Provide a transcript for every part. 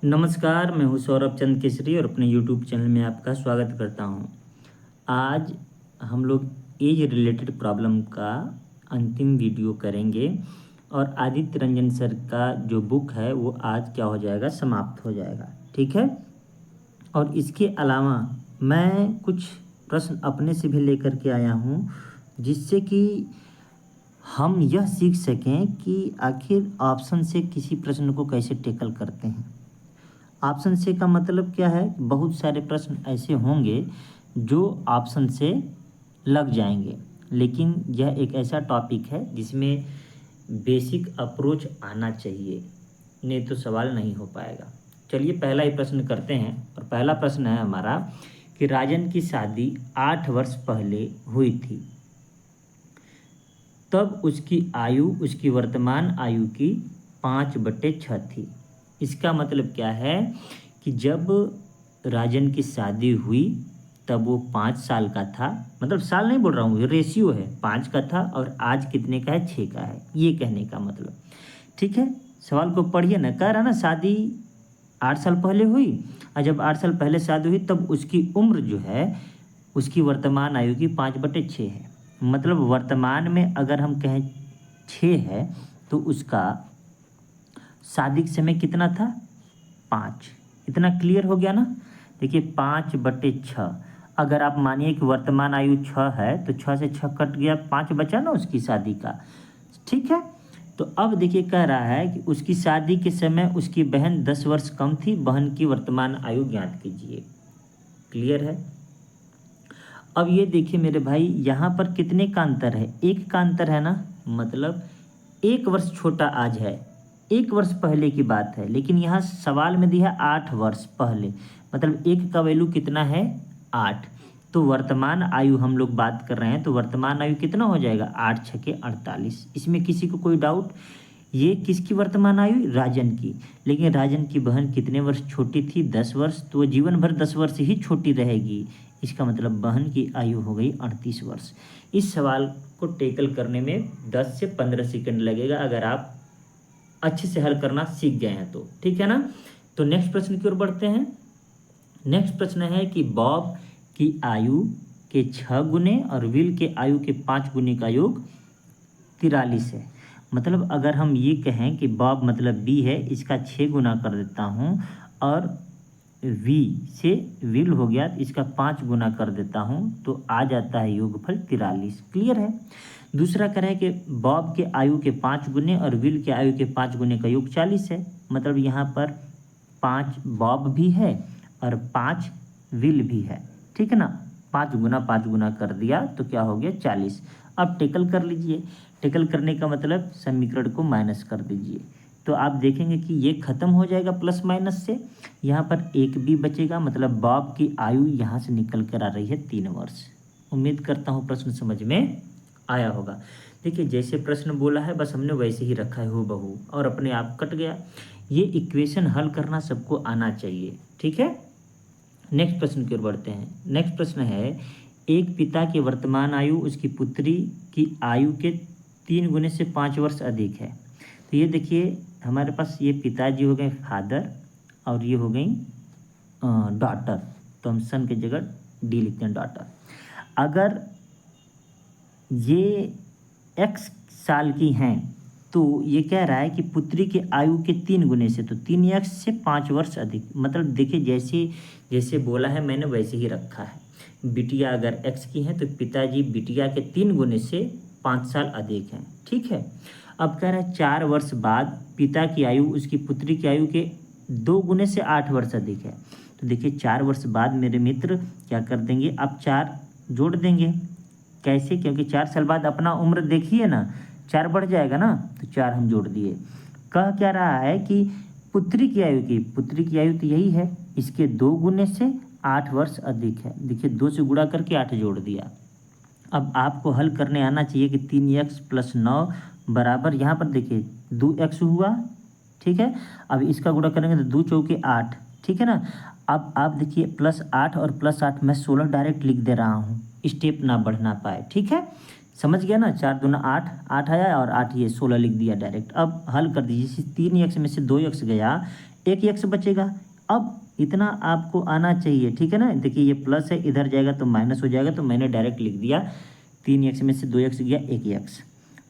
नमस्कार, मैं हूँ सौरभ चंद केसरी और अपने यूट्यूब चैनल में आपका स्वागत करता हूँ। आज हम लोग एज रिलेटेड प्रॉब्लम का अंतिम वीडियो करेंगे और आदित्य रंजन सर का जो बुक है वो आज क्या हो जाएगा, समाप्त हो जाएगा। ठीक है। और इसके अलावा मैं कुछ प्रश्न अपने से भी लेकर के आया हूँ जिससे कि हम यह सीख सकें कि आखिर ऑप्शन से किसी प्रश्न को कैसे टैकल करते हैं। ऑप्शन से का मतलब क्या है? बहुत सारे प्रश्न ऐसे होंगे जो ऑप्शन से लग जाएंगे, लेकिन यह एक ऐसा टॉपिक है जिसमें बेसिक अप्रोच आना चाहिए, नहीं तो सवाल नहीं हो पाएगा। चलिए पहला ही प्रश्न करते हैं। और पहला प्रश्न है हमारा कि राजन की शादी 8 वर्ष पहले हुई थी, तब उसकी आयु उसकी वर्तमान आयु की 5/6 थी। इसका मतलब क्या है कि जब राजन की शादी हुई तब वो 5 साल का था। मतलब साल नहीं बोल रहा हूँ, ये रेशियो है, 5 का था और आज कितने का है, 6 का है, ये कहने का मतलब। ठीक है, सवाल को पढ़िए ना। कह रहा ना शादी 8 साल पहले हुई, और जब 8 साल पहले शादी हुई तब उसकी उम्र जो है उसकी वर्तमान आयु की 5/6 है। मतलब वर्तमान में अगर हम कहें 6 है तो उसका शादी के समय कितना था, 5। इतना क्लियर हो गया ना। देखिए 5/6, अगर आप मानिए कि वर्तमान आयु 6 है तो 6 से 6 कट गया, 5 बचा ना उसकी शादी का। ठीक है। तो अब देखिए कह रहा है कि उसकी शादी के समय उसकी बहन 10 वर्ष कम थी, बहन की वर्तमान आयु ज्ञात कीजिए। क्लियर है। अब ये देखिए मेरे भाई, यहाँ पर कितने का अंतर है, 1 का अंतर है ना। मतलब 1 वर्ष छोटा आज है, 1 वर्ष पहले की बात है, लेकिन यहाँ सवाल में दिया 8 वर्ष पहले, मतलब 1 का वैल्यू कितना है, 8। तो वर्तमान आयु हम लोग बात कर रहे हैं, तो वर्तमान आयु कितना हो जाएगा, 8 छके 48। इसमें किसी को कोई डाउट? ये किसकी वर्तमान आयु, राजन की। लेकिन राजन की बहन कितने वर्ष छोटी थी, 10 वर्ष, तो वो जीवन भर 10 वर्ष ही छोटी रहेगी। इसका मतलब बहन की आयु हो गई 38 वर्ष। इस सवाल को टैकल करने में 10 से 15 सेकंड लगेगा, अगर आप अच्छे से हल करना सीख गए हैं तो। ठीक है ना। तो नेक्स्ट प्रश्न की ओर बढ़ते हैं। नेक्स्ट प्रश्न है कि बॉब की आयु के 6 गुने और विल के आयु के 5 गुने का योग 43 है। मतलब अगर हम ये कहें कि बॉब मतलब बी है, इसका 6 गुना कर देता हूँ, और वी से विल हो गया तो इसका 5 गुना कर देता हूँ, तो आ जाता है योगफल 43। क्लियर है। दूसरा कह रहा है कि बॉब के आयु के 5 गुने और विल के आयु के 5 गुने का योग 40 है। मतलब यहाँ पर 5 बॉब भी है और 5 विल भी है। ठीक है ना। 5 गुना कर दिया तो क्या हो गया, 40। अब टेकल कर लीजिए। टेकल करने का मतलब समीकरण को माइनस कर दीजिए, तो आप देखेंगे कि ये खत्म हो जाएगा प्लस माइनस से। यहाँ पर एक भी बचेगा, मतलब बॉब की आयु यहाँ से निकल कर आ रही है 3 वर्ष। उम्मीद करता हूँ प्रश्न समझ में आया होगा। देखिए जैसे प्रश्न बोला है बस हमने वैसे ही रखा है हूबहू, और अपने आप कट गया। ये इक्वेशन हल करना सबको आना चाहिए। ठीक है। नेक्स्ट प्रश्न की ओर बढ़ते हैं। नेक्स्ट प्रश्न है, एक पिता की वर्तमान आयु उसकी पुत्री की आयु के 3 गुने से 5 वर्ष अधिक है। तो ये देखिए हमारे पास ये पिताजी हो गए फादर, और ये हो गई डॉटर, तो हम सन की जगह डी लिखते हैं, डॉटर। अगर ये x साल की हैं तो ये कह रहा है कि पुत्री की आयु के 3 गुने से, तो 3x से 5 वर्ष अधिक। मतलब देखिए जैसे जैसे बोला है मैंने वैसे ही रखा है। बिटिया अगर x की है तो पिताजी बिटिया के 3 गुने से 5 साल अधिक हैं। ठीक है। अब कह रहा है 4 वर्ष बाद पिता की आयु उसकी पुत्री की आयु के 2 गुने से 8 वर्ष अधिक है। तो देखिए 4 वर्ष बाद मेरे मित्र क्या कर देंगे, आप 4 जोड़ देंगे। कैसे? क्योंकि 4 साल बाद अपना उम्र देखिए ना, 4 बढ़ जाएगा ना, तो 4 हम जोड़ दिए। कह क्या रहा है कि पुत्री की आयु तो यही है, इसके 2 गुने से 8 वर्ष अधिक है। देखिए 2 से गुणा करके 8 जोड़ दिया। अब आपको हल करने आना चाहिए कि 3x + 9 बराबर, यहाँ पर देखिए 2x हुआ। ठीक है। अब इसका गुणा करेंगे तो 2 चौके 8। ठीक है ना। अब आप देखिए +8 और +8 मैं 16 डायरेक्ट लिख दे रहा हूँ, स्टेप ना बढ़ना पाए। ठीक है। समझ गया ना, 4 दूना 8, 8 आया और 8 ये 16 लिख दिया डायरेक्ट। अब हल कर दीजिए, 3 x में से 2 x गया, 1 x बचेगा। अब इतना आपको आना चाहिए, ठीक है ना। देखिए ये प्लस है, इधर जाएगा तो माइनस हो जाएगा, तो मैंने डायरेक्ट लिख दिया 3 x में से 2 x गया, 1 x।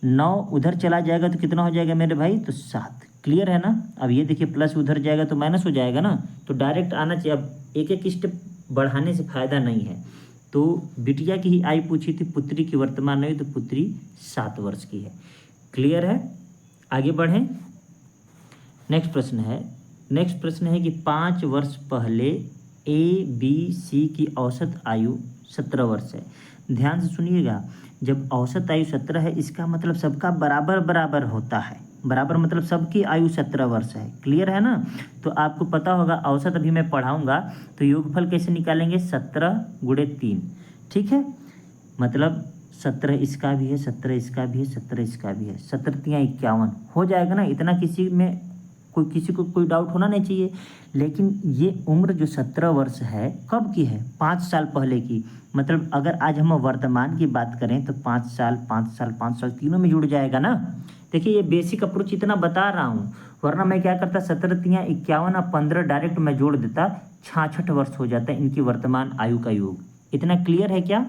9 उधर चला जाएगा तो कितना हो जाएगा मेरे भाई, तो 7। क्लियर है ना। अब ये देखिए प्लस उधर जाएगा तो माइनस हो जाएगा ना, तो डायरेक्ट आना चाहिए। अब एक एक स्टेप बढ़ाने से फायदा नहीं है। तो बिटिया की ही आयु पूछी थी, पुत्री की वर्तमान आयु, तो पुत्री 7 वर्ष की है। क्लियर है, आगे बढ़ें। नेक्स्ट प्रश्न है कि 5 वर्ष पहले ABC की औसत आयु 17 वर्ष है। ध्यान से सुनिएगा, जब औसत आयु 17 है इसका मतलब सबका बराबर बराबर होता है। बराबर मतलब सबकी आयु 17 वर्ष है। क्लियर है ना। तो आपको पता होगा औसत अभी मैं पढ़ाऊंगा, तो योगफल कैसे निकालेंगे, 17 गुणे 3, ठीक है। मतलब 17 इसका भी है, 17 इसका भी है, 17 इसका भी है, 17 तियाँ 51 हो जाएगा ना। इतना किसी को कोई डाउट होना नहीं चाहिए। लेकिन ये उम्र जो 17 वर्ष है कब की है, 5 साल पहले की। मतलब अगर आज हम वर्तमान की बात करें तो 5 साल 5 साल 5 साल तीनों में जुड़ जाएगा ना। देखिए ये बेसिक अप्रोच इतना बता रहा हूँ, वरना मैं क्या करता, 17 तियाँ 51 और 15 डायरेक्ट मैं जोड़ देता, 66 वर्ष हो जाता है इनकी वर्तमान आयु का योग। इतना क्लियर है क्या।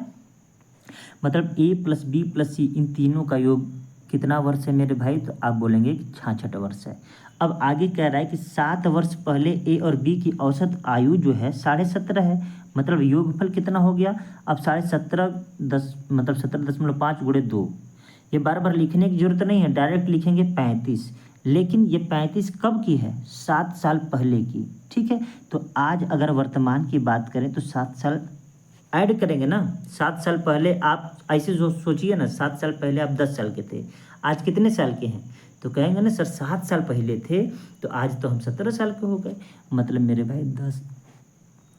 मतलब A + B + C इन तीनों का योग कितना वर्ष है मेरे भाई, तो आप बोलेंगे 66 वर्ष है। अब आगे कह रहा है कि 7 वर्ष पहले A और B की औसत आयु जो है 17.5 है। मतलब योगफल कितना हो गया, अब 17.5 मतलब 17.5 गुणे 2। ये बार बार लिखने की जरूरत नहीं है, डायरेक्ट लिखेंगे 35। लेकिन ये 35 कब की है, 7 साल पहले की, ठीक है। तो आज अगर वर्तमान की बात करें तो 7 साल ऐड करेंगे ना। 7 साल पहले आप ऐसे सोचिए ना, 7 साल पहले आप 10 साल के थे, आज कितने साल के हैं, तो कहेंगे ना सर 7 साल पहले थे तो आज तो हम 17 साल के हो गए। मतलब मेरे भाई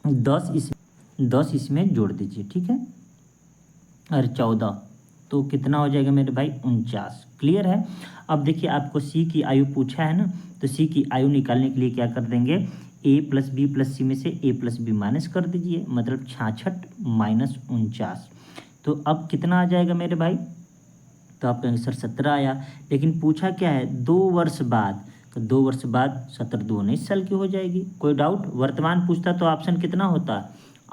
10 इसमें जोड़ दीजिए, ठीक है। और 14 तो कितना हो जाएगा मेरे भाई, 49। क्लियर है। अब देखिए आपको C की आयु पूछा है ना, तो C की आयु निकालने के लिए क्या कर देंगे, A + B + C में से A + B माइनस कर दीजिए, मतलब 66 - 49। तो अब कितना आ जाएगा मेरे भाई, तो आप कहेंगे सर 17 आया, लेकिन पूछा क्या है 2 वर्ष बाद, तो 2 वर्ष बाद 17 2 19 साल की हो जाएगी। कोई डाउट। वर्तमान पूछता तो ऑप्शन कितना होता,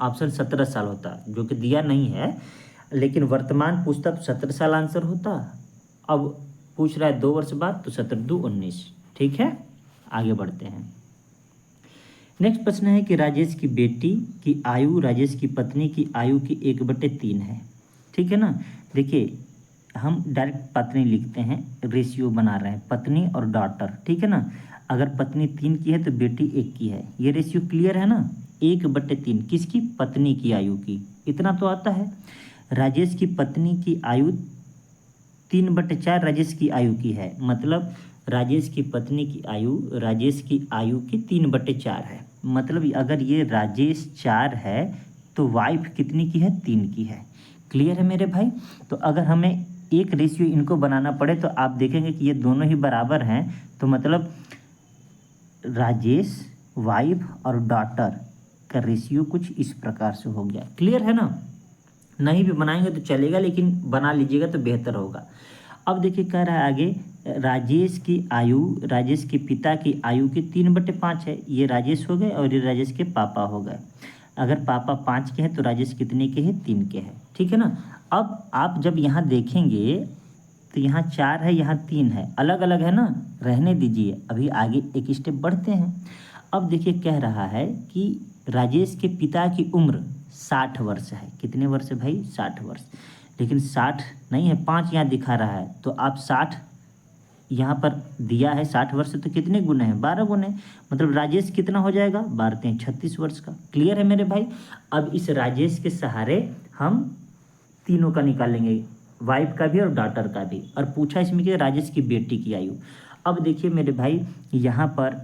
ऑप्शन 17 साल होता, जो कि दिया नहीं है। लेकिन वर्तमान पूछता तो 17 साल आंसर होता। अब पूछ रहा है 2 वर्ष बाद, तो 17 2 19। ठीक है, आगे बढ़ते हैं। नेक्स्ट प्रश्न है कि राजेश की बेटी की आयु राजेश की पत्नी की आयु की 1/3 है। ठीक है ना। देखिए हम डायरेक्ट पत्नी लिखते हैं, रेशियो बना रहे हैं पत्नी और डॉटर, ठीक है ना। अगर पत्नी 3 की है तो बेटी 1 की है, ये रेशियो क्लियर है ना। 1/3 किसकी, पत्नी की आयु की, इतना तो आता है। राजेश की पत्नी की आयु 3/4 राजेश की आयु की है। मतलब राजेश की पत्नी की आयु राजेश की आयु की 3/4 है। मतलब अगर ये राजेश 4 है तो वाइफ कितनी की है, 3 की है। क्लियर है मेरे भाई। तो अगर हमें एक रेशियो इनको बनाना पड़े तो आप देखेंगे कि ये दोनों ही बराबर हैं, तो मतलब राजेश वाइफ और डॉटर का रेशियो कुछ इस प्रकार से हो गया। क्लियर है ना। नहीं भी बनाएंगे तो चलेगा, लेकिन बना लीजिएगा तो बेहतर होगा। अब देखिए कह रहा है आगे, राजेश की आयु राजेश के पिता की आयु की 3/5 है। ये राजेश हो गए और ये राजेश के पापा हो गए। अगर पापा 5 के हैं तो राजेश कितने के हैं, 3 के हैं। ठीक है ना। अब आप जब यहाँ देखेंगे तो यहाँ 4 है, यहाँ 3 है, अलग अलग है ना, रहने दीजिए, अभी आगे एक स्टेप बढ़ते हैं। अब देखिए कह रहा है कि राजेश के पिता की उम्र 60 वर्ष है। कितने वर्ष है भाई, 60 वर्ष। लेकिन 60 नहीं है, 5 यहाँ दिखा रहा है, तो आप 60 यहाँ पर दिया है, 60 वर्ष तो कितने गुने हैं, 12 गुने। मतलब राजेश कितना हो जाएगा, 12 × 36 वर्ष का। क्लियर है मेरे भाई। अब इस राजेश के सहारे हम तीनों का निकालेंगे, वाइफ का भी और डॉटर का भी। और पूछा इसमें कि राजेश की बेटी की आयु। अब देखिए मेरे भाई, यहाँ पर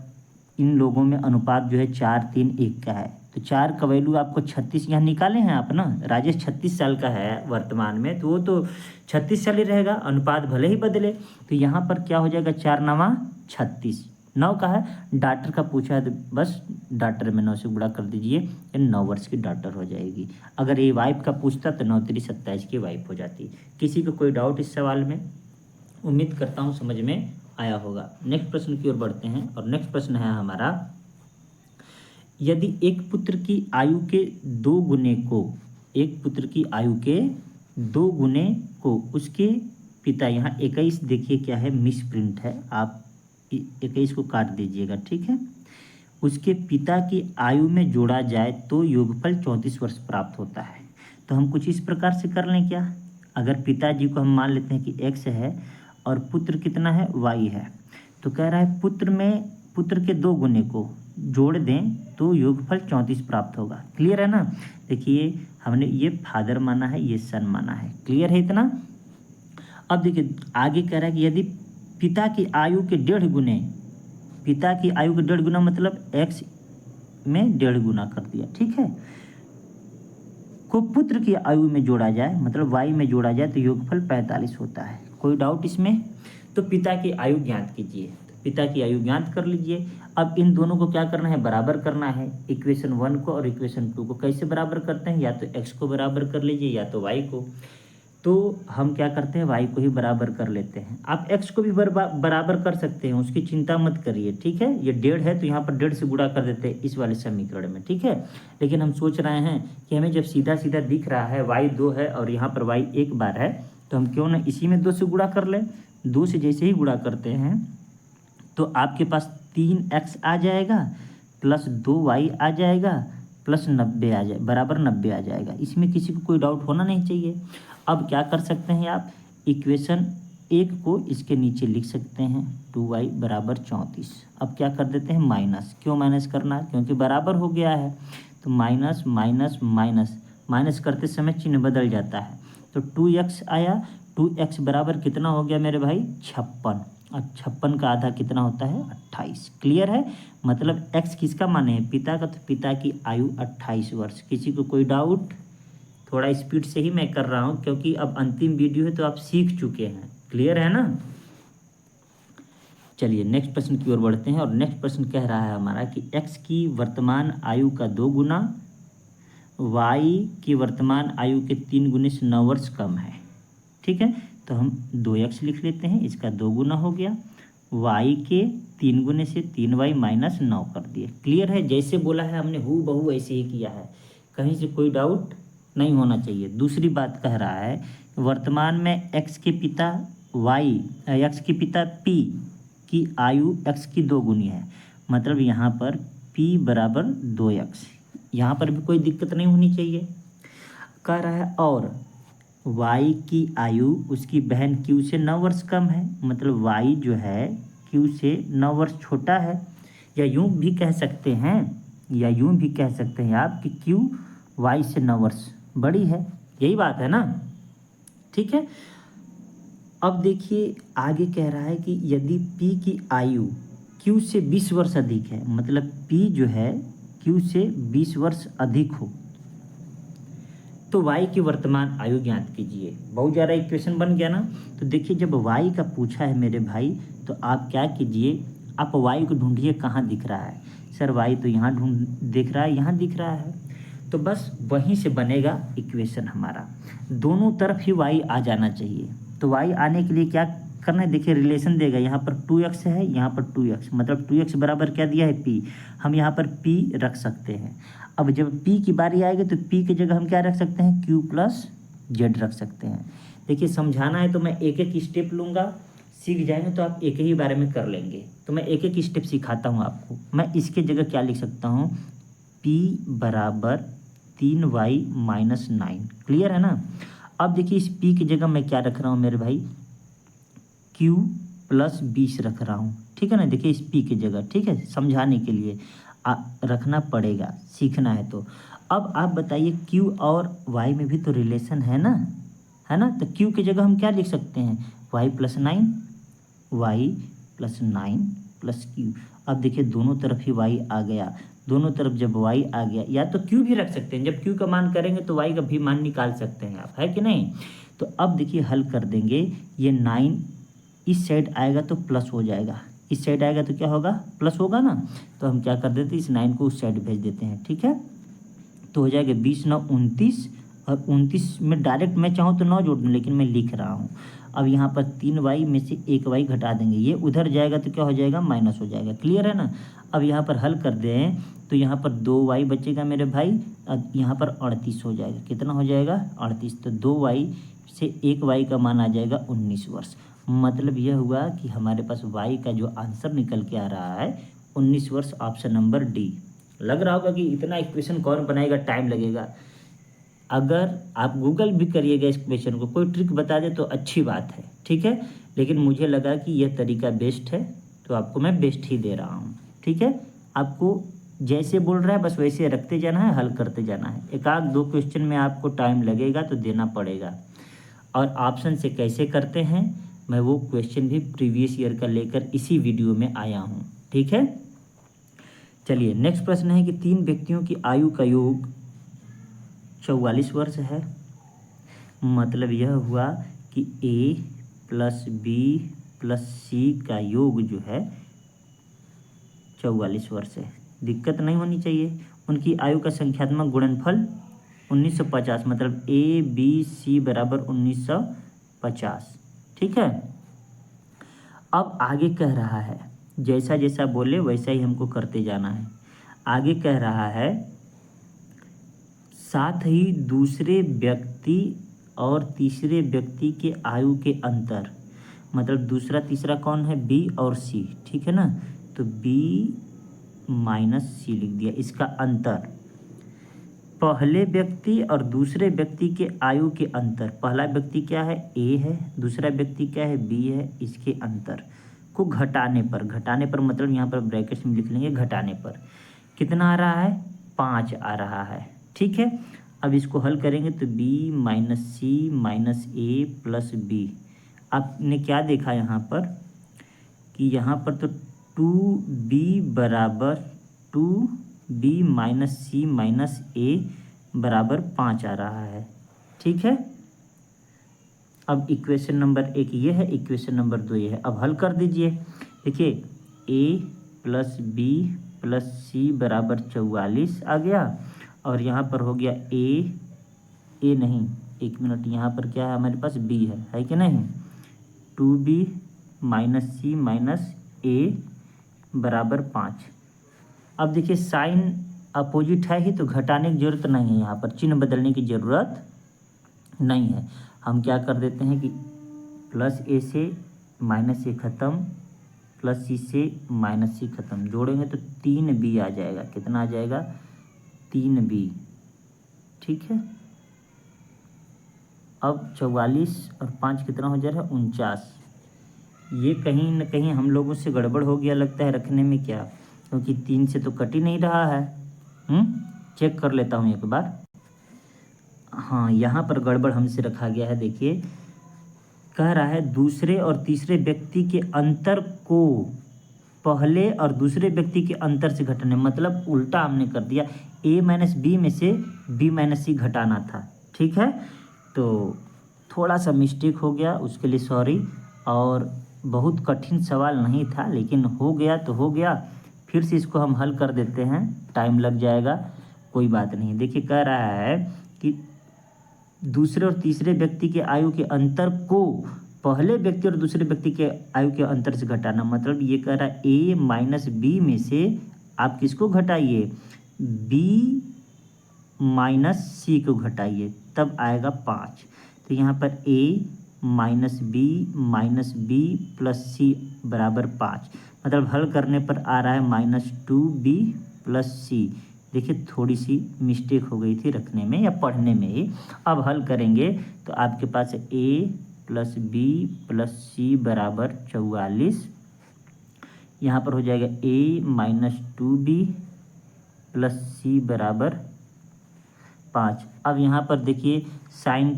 इन लोगों में अनुपात जो है 4 3 1 का है, तो 4 का वैल्यू आपको 36 यहाँ निकाले हैं आप ना। राजेश 36 साल का है वर्तमान में, तो वो तो 36 साल ही रहेगा, अनुपात भले ही बदले। तो यहाँ पर क्या हो जाएगा, 4 9 36, 9 का है, डॉटर का पूछा है तो बस डॉटर में 9 से गुणा कर दीजिए, ये 9 वर्ष की डॉटर हो जाएगी। अगर ये वाइफ का पूछता तो 9 3 27 की वाइफ हो जाती। किसी को कोई डाउट इस सवाल में? उम्मीद करता हूँ समझ में आया होगा। नेक्स्ट प्रश्न की ओर बढ़ते हैं और नेक्स्ट प्रश्न है हमारा, यदि एक पुत्र की आयु के 2 गुने को, एक पुत्र की आयु के 2 गुने को उसके पिता, यहाँ 21 देखिए क्या है, मिस प्रिंट है, आप 21 को काट दीजिएगा, ठीक है, उसके पिता की आयु में जोड़ा जाए तो योगफल 34 वर्ष प्राप्त होता है। तो हम कुछ इस प्रकार से कर लें क्या, अगर पिताजी को हम मान लेते हैं कि x है और पुत्र कितना है, y है, तो कह रहा है पुत्र के 2 गुने को जोड़ दें तो योगफल 34 प्राप्त होगा। क्लियर है ना? देखिए हमने ये फादर माना है, ये सन माना है, क्लियर है इतना? अब देखिए आगे कह रहा है कि यदि पिता की आयु के 1.5 गुने, पिता की आयु के 1.5 गुना मतलब x में 1.5 गुना कर दिया, ठीक है, को पुत्र की आयु में जोड़ा जाए मतलब y में जोड़ा जाए तो योगफल 45 होता है। कोई डाउट इसमें? तो पिता की आयु ज्ञात कीजिए, तो पिता की आयु ज्ञात कर लीजिए। अब इन दोनों को क्या करना है, बराबर करना है, इक्वेशन 1 को और इक्वेशन 2 को। कैसे बराबर करते हैं, या तो x को बराबर कर लीजिए या तो y को। तो हम क्या करते हैं, y को ही बराबर कर लेते हैं। आप x को भी बराबर कर सकते हैं, उसकी चिंता मत करिए, ठीक है। ये 1.5 है तो यहाँ पर 1.5 से गुणा कर देते हैं इस वाले समीकरण में, ठीक है। लेकिन हम सोच रहे हैं कि हमें जब सीधा सीधा दिख रहा है y 2 है और यहाँ पर y 1 बार है, तो हम क्यों ना इसी में 2 से गुणा कर लें। 2 से जैसे ही गुणा करते हैं तो आपके पास 3x आ जाएगा प्लस 2y आ जाएगा प्लस 90 आ जाए, बराबर 90 आ जाएगा। इसमें किसी को कोई डाउट होना नहीं चाहिए। अब क्या कर सकते हैं आप, इक्वेशन 1 को इसके नीचे लिख सकते हैं, 2y बराबर 34। अब क्या कर देते हैं, माइनस। क्यों माइनस करना, क्योंकि बराबर हो गया है, तो माइनस माइनस माइनस, माइनस करते समय चिन्ह बदल जाता है, तो 2x आया। 2x बराबर कितना हो गया मेरे भाई, 56। और 56 का आधा कितना होता है, 28। क्लियर है? मतलब x किसका माने है, पिता का, तो पिता की आयु 28 वर्ष। किसी को कोई डाउट? थोड़ा स्पीड से ही मैं कर रहा हूँ क्योंकि अब अंतिम वीडियो है तो आप सीख चुके हैं। क्लियर है ना? चलिए नेक्स्ट प्रश्न की ओर बढ़ते हैं और नेक्स्ट प्रश्न कह रहा है हमारा कि x की वर्तमान आयु का 2 गुना y की वर्तमान आयु के 3 गुने से 9 वर्ष कम है, ठीक है। तो हम 2x लिख लेते हैं, इसका 2 गुना हो गया, y के 3 गुने से 3y माइनस 9 कर दिए। क्लियर है? जैसे बोला है हमने हूबहू ऐसे ही किया है, कहीं से कोई डाउट नहीं होना चाहिए। दूसरी बात कह रहा है वर्तमान में x के पिता p की आयु x की 2 गुनी है, मतलब यहाँ पर p बराबर 2x। यहाँ पर भी कोई दिक्कत नहीं होनी चाहिए। कह रहा है और y की आयु उसकी बहन q से 9 वर्ष कम है, मतलब y जो है q से 9 वर्ष छोटा है। या यूँ भी कह सकते हैं आप कि q y से 9 वर्ष बड़ी है। यही बात है ना, ठीक है। अब देखिए आगे कह रहा है कि यदि p की आयु q से 20 वर्ष अधिक है, मतलब p जो है q से 20 वर्ष अधिक हो, तो y की वर्तमान आयु ज्ञात कीजिए। बहुत ज़्यादा इक्वेशन बन गया ना। तो देखिए जब y का पूछा है मेरे भाई, तो आप क्या कीजिए, आप y को ढूंढिए कहाँ दिख रहा है। सर y तो यहाँ दिख रहा है, यहाँ दिख रहा है, तो बस वहीं से बनेगा इक्वेशन हमारा। दोनों तरफ ही y आ जाना चाहिए। तो y आने के लिए क्या करना है, देखिए रिलेशन देगा, यहाँ पर 2x है, यहाँ पर 2x, मतलब 2x बराबर क्या दिया है, p। हम यहाँ पर p रख सकते हैं। अब जब p की बारी आएगी तो p की जगह हम क्या रख सकते हैं, q प्लस z रख सकते हैं। देखिए समझाना है तो मैं एक एक स्टेप लूँगा, सीख जाएंगे तो आप एक ही बारे में कर लेंगे। तो मैं एक एक स्टेप सिखाता हूँ आपको। मैं इसके जगह क्या लिख सकता हूँ, p बराबर 3y माइनस 9। क्लियर है ना? अब देखिए इस p की जगह मैं क्या रख रहा हूँ मेरे भाई, q प्लस 20 रख रहा हूँ, ठीक है ना। देखिए इस p की जगह, ठीक है, समझाने के लिए रखना पड़ेगा, सीखना है तो। अब आप बताइए q और y में भी तो रिलेशन है ना, है ना। तो q की जगह हम क्या लिख सकते हैं, y प्लस 9 प्लस q। अब देखिए दोनों तरफ ही y आ गया, दोनों तरफ जब y आ गया, या तो q भी रख सकते हैं, जब q का मान करेंगे तो y का भी मान निकाल सकते हैं आप, है कि नहीं। तो अब देखिए हल कर देंगे, ये 9 इस साइड आएगा तो प्लस हो जाएगा, इस साइड आएगा तो क्या होगा, प्लस होगा ना। तो हम क्या कर देते हैं, इस 9 को उस साइड भेज देते हैं, ठीक है। तो हो जाएगा 20 9 29, और 29 में डायरेक्ट मैं चाहूँ तो 9 जोड़ दूँ, लेकिन मैं लिख रहा हूँ। अब यहाँ पर 3y में से 1y घटा देंगे, ये उधर जाएगा तो क्या हो जाएगा, माइनस हो जाएगा। क्लियर है ना। अब यहाँ पर हल कर दें तो यहाँ पर 2y बचेगा मेरे भाई, यहाँ पर 38 हो जाएगा। कितना हो जाएगा, 38। तो 2y से 1y का मान आ जाएगा 19 वर्ष। मतलब यह हुआ कि हमारे पास y का जो आंसर निकल के आ रहा है 19 वर्ष, ऑप्शन नंबर डी। लग रहा होगा कि इतना इक्वेशन कौन बनाएगा, टाइम लगेगा। अगर आप गूगल भी करिएगा इस क्वेश्चन को, कोई ट्रिक बता दे तो अच्छी बात है, ठीक है। लेकिन मुझे लगा कि यह तरीका बेस्ट है, तो आपको मैं बेस्ट ही दे रहा हूँ, ठीक है। आपको जैसे बोल रहा है बस वैसे रखते जाना है, हल करते जाना है। एक आध दो क्वेश्चन में आपको टाइम लगेगा तो देना पड़ेगा। और ऑप्शन से कैसे करते हैं, मैं वो क्वेश्चन भी प्रीवियस ईयर का लेकर इसी वीडियो में आया हूँ, ठीक है। चलिए नेक्स्ट प्रश्न है कि 3 व्यक्तियों की आयु का योग 44 वर्ष है। मतलब यह हुआ कि A plus B plus C का योग जो है 44 वर्ष है। दिक्कत नहीं होनी चाहिए। उनकी आयु का संख्यात्मक गुणनफल 1950, मतलब ABC बराबर 1950, ठीक है। अब आगे कह रहा है, जैसा जैसा बोले वैसा ही हमको करते जाना है। आगे कह रहा है साथ ही दूसरे व्यक्ति और तीसरे व्यक्ति के आयु के अंतर, मतलब दूसरा तीसरा कौन है, B और C, ठीक है ना। तो B माइनस C लिख दिया। इसका अंतर, पहले व्यक्ति और दूसरे व्यक्ति के आयु के अंतर, पहला व्यक्ति क्या है, A है, दूसरा व्यक्ति क्या है, B है, इसके अंतर को घटाने पर, घटाने पर मतलब यहाँ पर ब्रैकेट्स में लिख लेंगे, घटाने पर कितना आ रहा है, 5 आ रहा है, ठीक है। अब इसको हल करेंगे तो B minus C minus A plus B। आपने क्या देखा यहाँ पर कि यहाँ पर तो 2B बराबर 2B minus C minus A बराबर 5 आ रहा है, ठीक है। अब इक्वेशन नंबर 1 ये है, इक्वेशन नंबर 2 ये है। अब हल कर दीजिए। देखिए A plus B plus C बराबर 44 आ गया, और यहाँ पर हो गया A नहीं, एक मिनट, यहाँ पर क्या है हमारे पास, B है कि नहीं। 2B minus C minus A बराबर 5। अब देखिए साइन अपोजिट है ही तो घटाने की ज़रूरत नहीं है, यहाँ पर चिन्ह बदलने की ज़रूरत नहीं है। हम क्या कर देते हैं कि प्लस A से माइनस A ख़त्म, प्लस C से माइनस C ख़त्म, जोड़ेंगे तो 3B आ जाएगा। कितना आ जाएगा, 3B, ठीक है। अब 44 और 5 कितना हो जा रहा है, 49। ये कहीं न कहीं हम लोगों से गड़बड़ हो गया लगता है रखने में, क्या, क्योंकि 3 से तो कट ही नहीं रहा है। चेक कर लेता हूँ एक बार। हाँ, यहाँ पर गड़बड़ हमसे रखा गया है। देखिए कह रहा है दूसरे और तीसरे व्यक्ति के अंतर को पहले और दूसरे व्यक्ति के अंतर से घटाने, मतलब उल्टा हमने कर दिया, A माइनस B में से B माइनस C घटाना था, ठीक है। तो थोड़ा सा मिस्टेक हो गया, उसके लिए सॉरी। और बहुत कठिन सवाल नहीं था, लेकिन हो गया तो हो गया। फिर से इसको हम हल कर देते हैं, टाइम लग जाएगा, कोई बात नहीं। देखिए कह रहा है कि दूसरे और तीसरे व्यक्ति के आयु के अंतर को पहले व्यक्ति और दूसरे व्यक्ति के आयु के अंतर से घटाना, मतलब ये कह रहा है A माइनस B में से आप किसको घटाइए, B माइनस C को घटाइए, तब आएगा 5। तो यहाँ पर A minus B plus C बराबर 5, मतलब हल करने पर आ रहा है -2B प्लस C। देखिए थोड़ी सी मिस्टेक हो गई थी रखने में या पढ़ने में ही। अब हल करेंगे तो आपके पास A plus B plus C बराबर 44, यहाँ पर हो जाएगा A minus 2B plus C बराबर 5। अब यहाँ पर देखिए साइन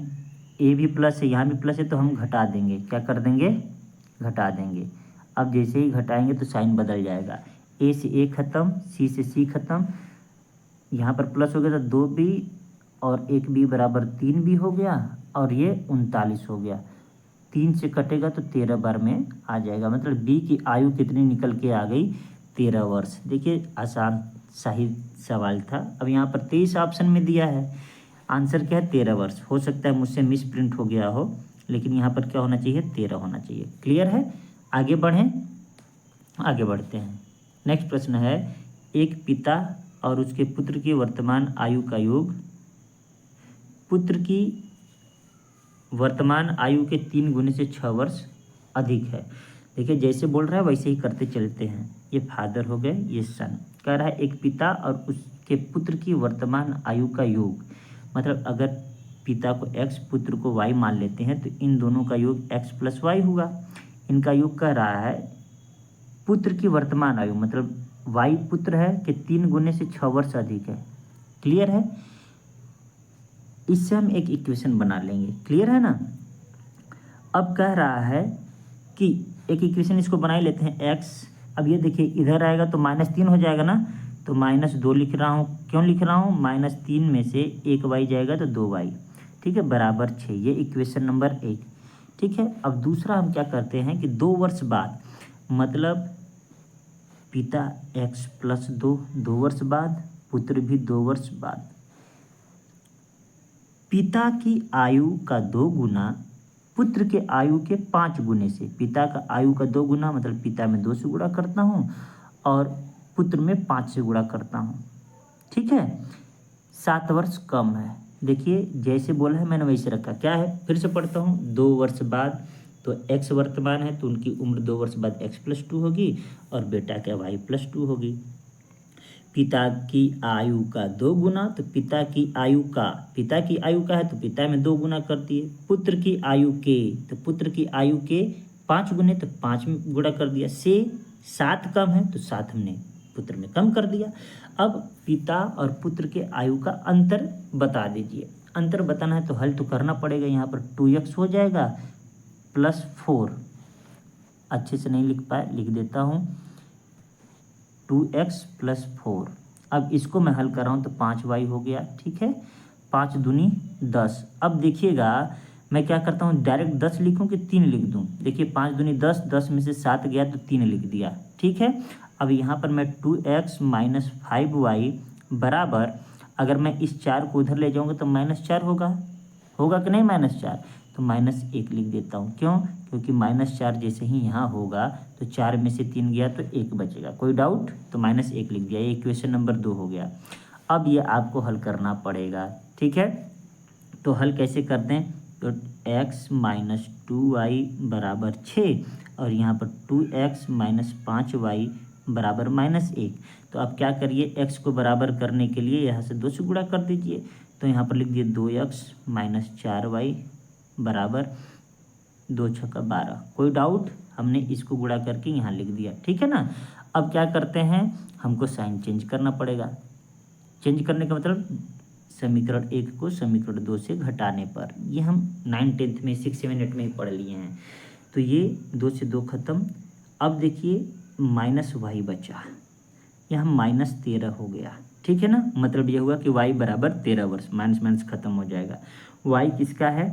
A भी प्लस है, यहाँ भी प्लस है, तो हम घटा देंगे, क्या कर देंगे, घटा देंगे। अब जैसे ही घटाएंगे तो साइन बदल जाएगा, A से A ख़त्म, C से C ख़त्म, यहाँ पर प्लस हो गया तो 2B और 1B बराबर 3B हो गया, और ये 39 हो गया। 3 से कटेगा तो 13 बार में आ जाएगा, मतलब बी की आयु कितनी निकल के आ गई, 13 वर्ष। देखिए आसान सही सवाल था। अब यहाँ पर 23 ऑप्शन में दिया है, आंसर क्या है 13 वर्ष। हो सकता है मुझसे मिस प्रिंट हो गया हो, लेकिन यहाँ पर क्या होना चाहिए, 13 होना चाहिए। क्लियर है, आगे बढ़ें, आगे बढ़ते हैं। नेक्स्ट प्रश्न है, एक पिता और उसके पुत्र की वर्तमान आयु का योग पुत्र की वर्तमान आयु के 3 गुने से 6 वर्ष अधिक है। देखिए जैसे बोल रहा है वैसे ही करते चलते हैं। ये फादर हो गए, ये सन। कह रहा है एक पिता और उसके पुत्र की वर्तमान आयु का योग, मतलब अगर पिता को x पुत्र को y मान लेते हैं तो इन दोनों का योग x प्लस वाई होगा। इनका योग कह रहा है पुत्र की वर्तमान आयु, मतलब y पुत्र है कि 3 गुने से 6 वर्ष अधिक है। क्लियर है, इससे हम एक इक्वेशन बना लेंगे। क्लियर है ना। अब कह रहा है कि एक इक्वेशन इसको बना ही लेते हैं x। अब ये देखिए इधर आएगा तो -3 हो जाएगा ना, तो -2 लिख रहा हूँ। क्यों लिख रहा हूँ, -3 में से 1 y जाएगा तो 2 y, ठीक है, बराबर 6। ये इक्वेशन नंबर 1, ठीक है। अब दूसरा हम क्या करते हैं कि 2 वर्ष बाद, मतलब पिता x प्लस 2 वर्ष बाद, पुत्र भी 2 वर्ष बाद, पिता की आयु का 2 गुना पुत्र के आयु के 5 गुने से। पिता का आयु का 2 गुना, मतलब पिता में 2 से गुणा करता हूँ और पुत्र में 5 से गुणा करता हूँ, ठीक है। 7 वर्ष कम है। देखिए जैसे बोला है मैंने वैसे रखा। क्या है, फिर से पढ़ता हूँ। 2 वर्ष बाद तो x वर्तमान है तो उनकी उम्र 2 वर्ष बाद x प्लस 2 होगी और बेटा क्या y प्लस 2 होगी। पिता की आयु का 2 गुना, तो पिता की आयु का है तो पिता में 2 गुना कर दिए। पुत्र की आयु के, तो पुत्र की आयु के 5 गुने तो 5 में गुणा कर दिया। से 7 कम है तो 7 हमने पुत्र में कम कर दिया। अब पिता और पुत्र के आयु का अंतर बता दीजिए। अंतर बताना है तो हल तो करना पड़ेगा। यहाँ पर 2x हो जाएगा प्लस 4, अच्छे से नहीं लिख पाए, लिख देता हूँ, 2x प्लस 4। अब इसको मैं हल कर रहा हूँ तो 5y हो गया, ठीक है। 5 दूनी 10। अब देखिएगा मैं क्या करता हूँ, डायरेक्ट 10 लिखूँ कि 3 लिख दूँ। देखिए 5 दूनी 10, 10 में से 7 गया तो 3 लिख दिया, ठीक है। अब यहाँ पर मैं 2x माइनस 5y बराबर, अगर मैं इस 4 को उधर ले जाऊँगा तो -4 होगा कि नहीं, -4, तो -1 लिख देता हूँ। क्यों, क्योंकि -4 जैसे ही यहाँ होगा तो 4 में से 3 गया तो 1 बचेगा। कोई डाउट, तो -1 लिख दिया। ये इक्वेशन नंबर 2 हो गया। अब ये आपको हल करना पड़ेगा, ठीक है। तो हल कैसे करते हैं, तो x माइनस 2y बराबर 6 और यहाँ पर 2x माइनस 5y बराबर -1। तो आप क्या करिए, x को बराबर करने के लिए यहाँ से 2 से गुणा कर दीजिए। तो यहाँ पर लिख दिए 2x माइनस 4y बराबर 2 छक्का 12। कोई डाउट, हमने इसको गुणा करके यहाँ लिख दिया, ठीक है ना। अब क्या करते हैं, हमको साइन चेंज करना पड़ेगा। चेंज करने का मतलब समीकरण 1 को समीकरण 2 से घटाने पर। ये हम 9th 10th में 6 7 8 में ही पढ़ लिए हैं। तो ये 2 से 2 खत्म। अब देखिए -y बचा, यहाँ -13 हो गया, ठीक है ना। मतलब ये हुआ कि y बराबर 13 वर्ष, माइनस माइनस खत्म हो जाएगा। y किसका है,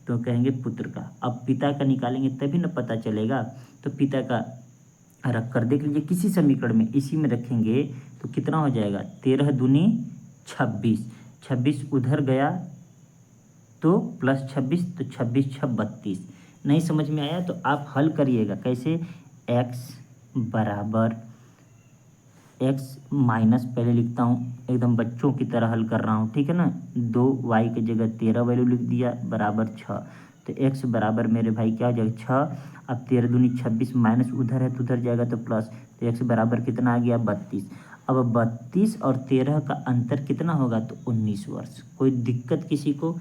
तो कहेंगे पुत्र का। अब पिता का निकालेंगे तभी ना पता चलेगा। तो पिता का रख कर देख लीजिए किसी समीकरण में, इसी में रखेंगे तो कितना हो जाएगा, 13 दूनी 26, 26 उधर गया तो प्लस 26, तो 26 6 32। नहीं समझ में आया तो आप हल करिएगा कैसे, x बराबर x माइनस, पहले लिखता हूँ एकदम बच्चों की तरह हल कर रहा हूँ, ठीक है ना। 2y की जगह 13 वैल्यू लिख दिया बराबर 6। तो x बराबर मेरे भाई क्या हो जाएगा 6। अब 13 दूनी 26, माइनस उधर है तो उधर जाएगा तो प्लस, तो x बराबर कितना आ गया 32। अब 32 और 13 का अंतर कितना होगा, तो 19 वर्ष। कोई दिक्कत किसी को,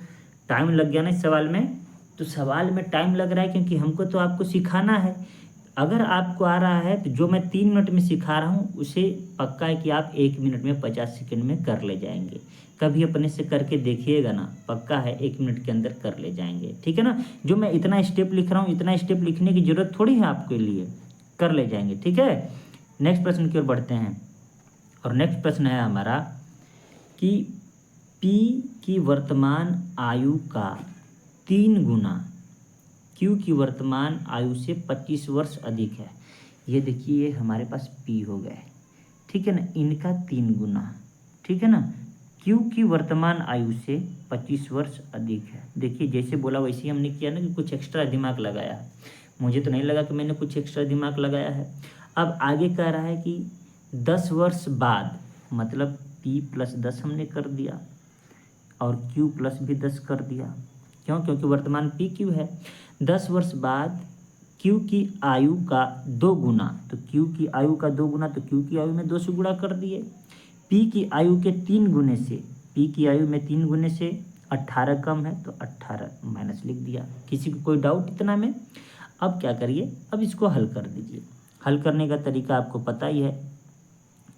टाइम लग गया ना इस सवाल में, तो सवाल में टाइम लग रहा है क्योंकि हमको तो आपको सिखाना है। अगर आपको आ रहा है तो जो मैं 3 मिनट में सिखा रहा हूँ उसे पक्का है कि आप 1 मिनट में 50 सेकंड में कर ले जाएंगे। कभी अपने से करके देखिएगा ना, पक्का है 1 मिनट के अंदर कर ले जाएंगे, ठीक है ना। जो मैं इतना स्टेप लिख रहा हूँ, इतना स्टेप लिखने की ज़रूरत थोड़ी है आपके लिए, कर ले जाएंगे, ठीक है। नेक्स्ट प्रश्न की ओर बढ़ते हैं। और नेक्स्ट प्रश्न है हमारा कि P की वर्तमान आयु का 3 गुना Q की वर्तमान आयु से 25 वर्ष अधिक है। ये देखिए ये हमारे पास P हो गया है, ठीक है ना, इनका 3 गुना, ठीक है ना। Q की वर्तमान आयु से 25 वर्ष अधिक है। देखिए जैसे बोला वैसे ही हमने किया ना कि कुछ एक्स्ट्रा दिमाग लगाया है। मुझे तो नहीं लगा कि मैंने कुछ एक्स्ट्रा दिमाग लगाया है। अब आगे कह रहा है कि 10 वर्ष बाद, मतलब P + 10 हमने कर दिया और Q + भी 10 कर दिया। क्यों? क्योंकि वर्तमान PQ है। 10 वर्ष बाद Q की आयु का 2 गुना, तो Q की आयु का 2 गुना, तो Q की आयु में 2 से गुणा कर दिए। P की आयु के 3 गुने से, P की आयु में 3 गुने से 18 कम है, तो 18 माइनस लिख दिया। किसी को कोई डाउट इतना में? अब क्या करिए, अब इसको हल कर दीजिए। हल करने का तरीका आपको पता ही है,